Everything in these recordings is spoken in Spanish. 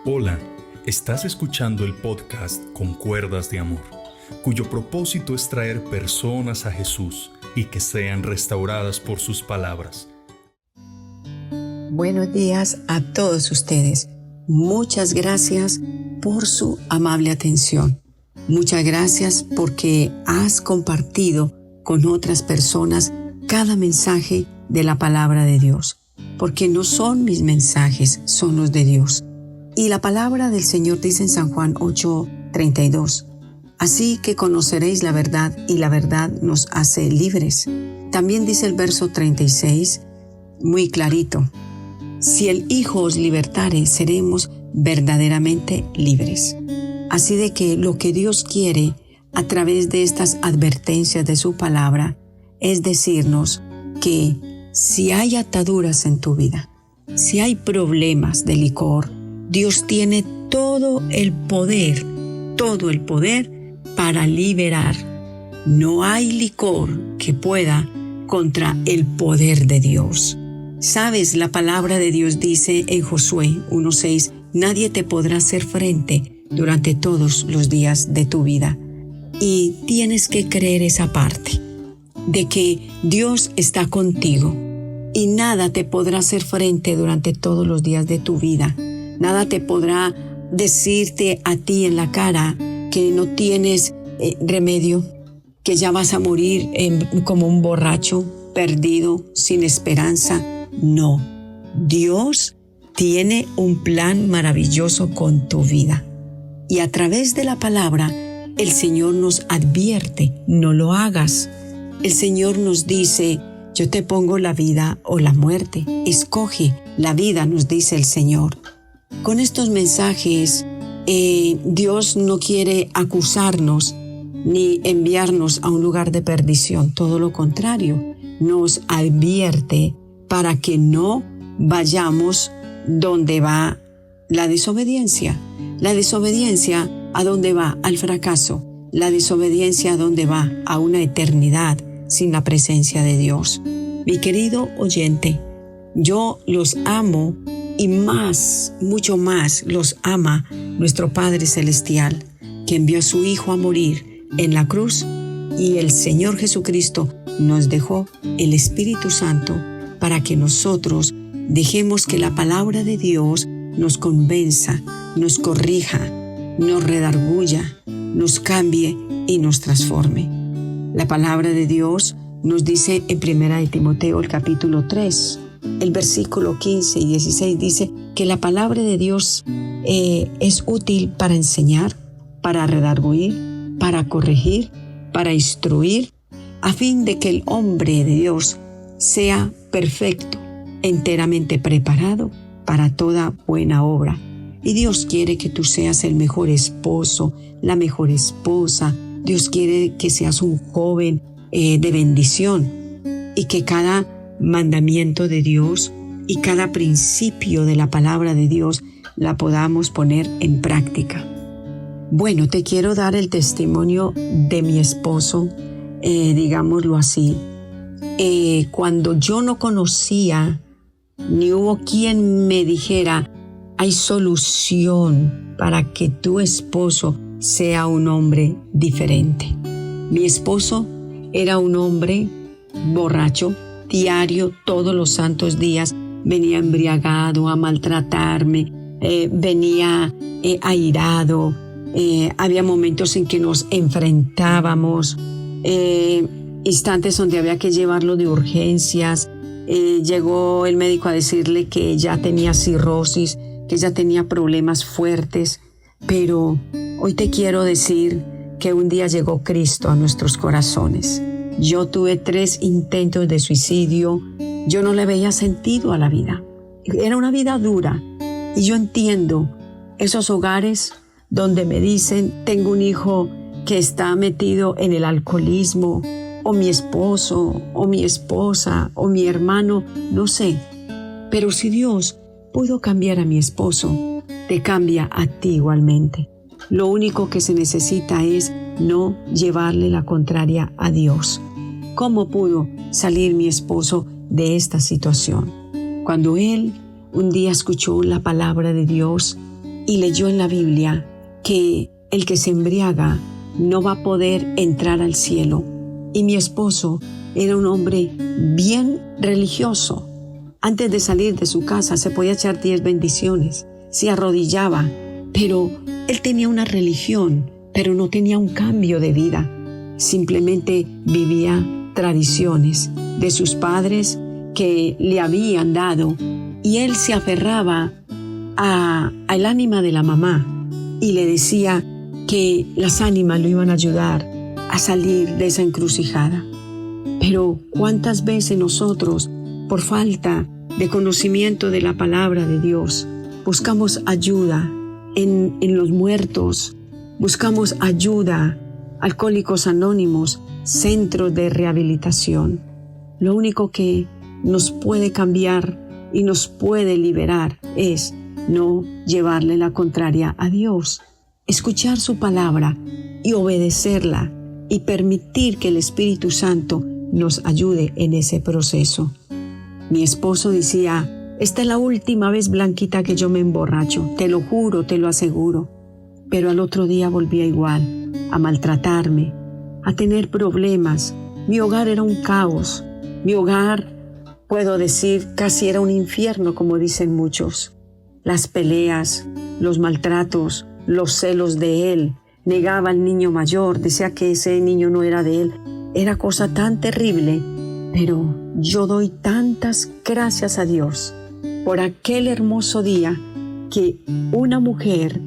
Hola, estás escuchando el podcast Con Cuerdas de Amor, cuyo propósito es traer personas a Jesús y que sean restauradas por sus palabras. Buenos días a todos ustedes. Muchas gracias por su amable atención. Muchas gracias porque has compartido con otras personas cada mensaje de la palabra de Dios. Porque no son mis mensajes, son los de Dios. Y la palabra del Señor dice en San Juan 8:32, así que conoceréis la verdad y la verdad nos hace libres. También dice el verso 36, muy clarito, si el Hijo os libertare, seremos verdaderamente libres. Así de que lo que Dios quiere a través de estas advertencias de su palabra es decirnos que si hay ataduras en tu vida, si hay problemas de licor, Dios tiene todo el poder para liberar. No hay licor que pueda contra el poder de Dios. Sabes, la palabra de Dios dice en Josué 1:6, nadie te podrá hacer frente durante todos los días de tu vida. Y tienes que creer esa parte, de que Dios está contigo y nada te podrá hacer frente durante todos los días de tu vida. Nada te podrá decirte a ti en la cara que no tienes remedio, que ya vas a morir como un borracho, perdido, sin esperanza. No, Dios tiene un plan maravilloso con tu vida. Y a través de la palabra, el Señor nos advierte, no lo hagas. El Señor nos dice, yo te pongo la vida o la muerte. Escoge la vida, nos dice el Señor. Con estos mensajes, Dios no quiere acusarnos ni enviarnos a un lugar de perdición. Todo lo contrario, nos advierte para que no vayamos donde va la desobediencia. La desobediencia, ¿a dónde va? Al fracaso. La desobediencia, ¿a dónde va? A una eternidad sin la presencia de Dios. Mi querido oyente, yo los amo y más, mucho más los ama nuestro Padre Celestial, que envió a su Hijo a morir en la cruz, y el Señor Jesucristo nos dejó el Espíritu Santo para que nosotros dejemos que la palabra de Dios nos convenza, nos corrija, nos redarguya, nos cambie y nos transforme. La palabra de Dios nos dice en 1 Timoteo el capítulo 3, el versículo 15 y 16 dice que la palabra de Dios es útil para enseñar, para redarguir, para corregir, para instruir, a fin de que el hombre de Dios sea perfecto, enteramente preparado para toda buena obra. Y Dios quiere que tú seas el mejor esposo, la mejor esposa. Dios quiere que seas un joven de bendición y que cada mandamiento de Dios y cada principio de la palabra de Dios la podamos poner en práctica. Bueno, te quiero dar el testimonio de mi esposo, digámoslo así. Cuando yo no conocía, ni hubo quien me dijera, hay solución para que tu esposo sea un hombre diferente. Mi esposo era un hombre borracho, diario, todos los santos días, venía embriagado a maltratarme, venía airado, había momentos en que nos enfrentábamos, instantes donde había que llevarlo de urgencias. Llegó el médico a decirle que ya tenía cirrosis, que ya tenía problemas fuertes, pero hoy te quiero decir que un día llegó Cristo a nuestros corazones. Yo tuve 3 intentos de suicidio, yo no le veía sentido a la vida. Era una vida dura y yo entiendo esos hogares donde me dicen, tengo un hijo que está metido en el alcoholismo, o mi esposo, o mi esposa, o mi hermano, no sé. Pero si Dios pudo cambiar a mi esposo, te cambia a ti igualmente. Lo único que se necesita es no llevarle la contraria a Dios. ¿Cómo pudo salir mi esposo de esta situación? Cuando él un día escuchó la palabra de Dios y leyó en la Biblia que el que se embriaga no va a poder entrar al cielo. Y mi esposo era un hombre bien religioso. Antes de salir de su casa se podía echar 10 bendiciones, se arrodillaba, pero él tenía una religión, pero no tenía un cambio de vida. Simplemente vivía tradiciones de sus padres que le habían dado, y él se aferraba al ánima de la mamá y le decía que las ánimas lo iban a ayudar a salir de esa encrucijada. Pero ¿cuántas veces nosotros, por falta de conocimiento de la palabra de Dios, buscamos ayuda en los muertos, buscamos ayuda, Alcohólicos Anónimos, centros de rehabilitación? Lo único que nos puede cambiar y nos puede liberar es no llevarle la contraria a Dios, escuchar su palabra y obedecerla y permitir que el Espíritu Santo nos ayude en ese proceso. Mi esposo decía: esta es la última vez, Blanquita, que yo me emborracho, te lo juro, te lo aseguro. Pero al otro día volvía igual, a maltratarme, a tener problemas. Mi hogar era un caos. Mi hogar, puedo decir, casi era un infierno, como dicen muchos. Las peleas, los maltratos, los celos de él. Negaba al niño mayor, decía que ese niño no era de él. Era cosa tan terrible, pero yo doy tantas gracias a Dios por aquel hermoso día que una mujer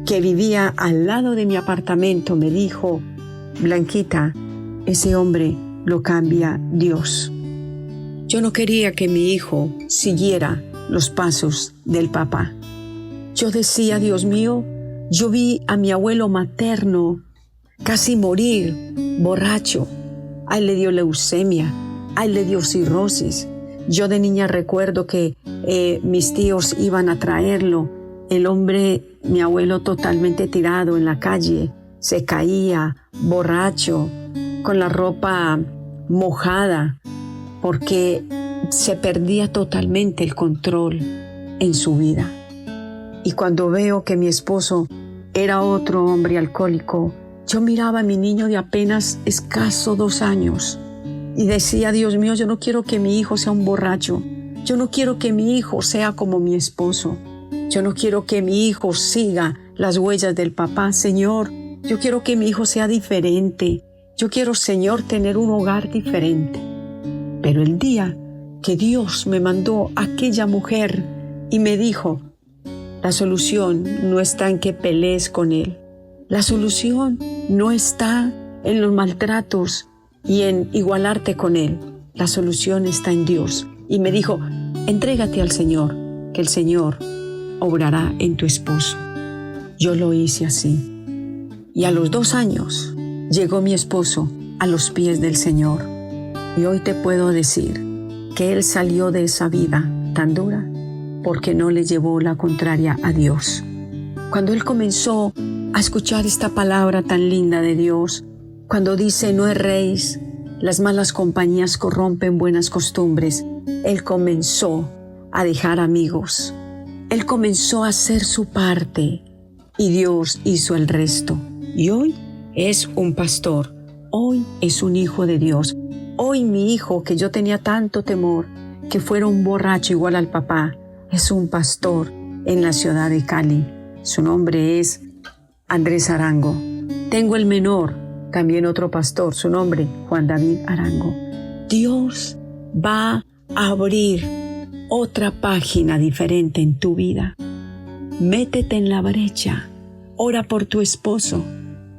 que vivía al lado de mi apartamento me dijo: Blanquita, ese hombre lo cambia Dios. Yo no quería que mi hijo siguiera los pasos del papá. Yo decía: Dios mío, yo vi a mi abuelo materno casi morir, borracho. A él le dio leucemia, a él le dio cirrosis. Yo de niña recuerdo que mis tíos iban a traerlo. El hombre, mi abuelo, totalmente tirado en la calle, se caía, borracho, con la ropa mojada, porque se perdía totalmente el control en su vida. Y cuando veo que mi esposo era otro hombre alcohólico, yo miraba a mi niño de apenas escaso 2 años y decía: Dios mío, yo no quiero que mi hijo sea un borracho. Yo no quiero que mi hijo sea como mi esposo. Yo no quiero que mi hijo siga las huellas del papá. Señor, yo quiero que mi hijo sea diferente. Yo quiero, Señor, tener un hogar diferente. Pero el día que Dios me mandó a aquella mujer y me dijo: la solución no está en que pelees con él. La solución no está en los maltratos y en igualarte con él. La solución está en Dios. Y me dijo: entrégate al Señor, que el Señor obrará en tu esposo. Yo lo hice así. Y a los 2 años llegó mi esposo a los pies del Señor. Y hoy te puedo decir que él salió de esa vida tan dura porque no le llevó la contraria a Dios. Cuando él comenzó a escuchar esta palabra tan linda de Dios, cuando dice: no erréis, las malas compañías corrompen buenas costumbres, él comenzó a dejar amigos. Él comenzó a hacer su parte y Dios hizo el resto. Y hoy es un pastor, hoy es un hijo de Dios. Hoy mi hijo, que yo tenía tanto temor que fuera un borracho igual al papá, es un pastor en la ciudad de Cali. Su nombre es Andrés Arango. Tengo el menor, también otro pastor, su nombre Juan David Arango. Dios va a abrir otra página diferente en tu vida. Métete en la brecha, ora por tu esposo,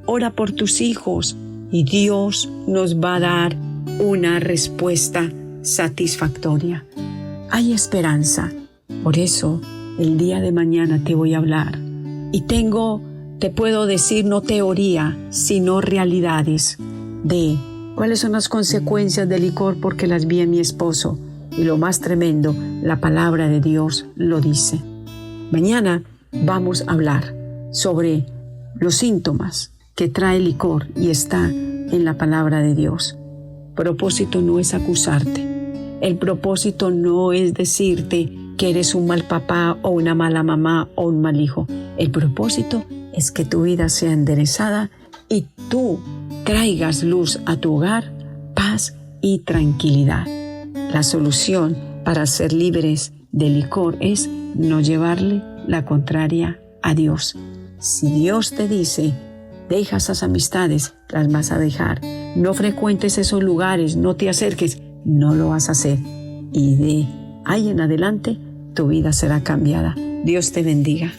ora por tus hijos y Dios nos va a dar una respuesta satisfactoria. Hay esperanza. Por eso el día de mañana te voy a hablar y te puedo decir no teoría, sino realidades de cuáles son las consecuencias del licor, porque las vi en mi esposo. Y lo más tremendo, la palabra de Dios lo dice. Mañana vamos a hablar sobre los síntomas que trae el licor y está en la palabra de Dios. El propósito no es acusarte. El propósito no es decirte que eres un mal papá o una mala mamá o un mal hijo. El propósito es que tu vida sea enderezada y tú traigas luz a tu hogar, paz y tranquilidad. La solución para ser libres de licor es no llevarle la contraria a Dios. Si Dios te dice, deja esas amistades, las vas a dejar. No frecuentes esos lugares, no te acerques, no lo vas a hacer. Y de ahí en adelante, tu vida será cambiada. Dios te bendiga.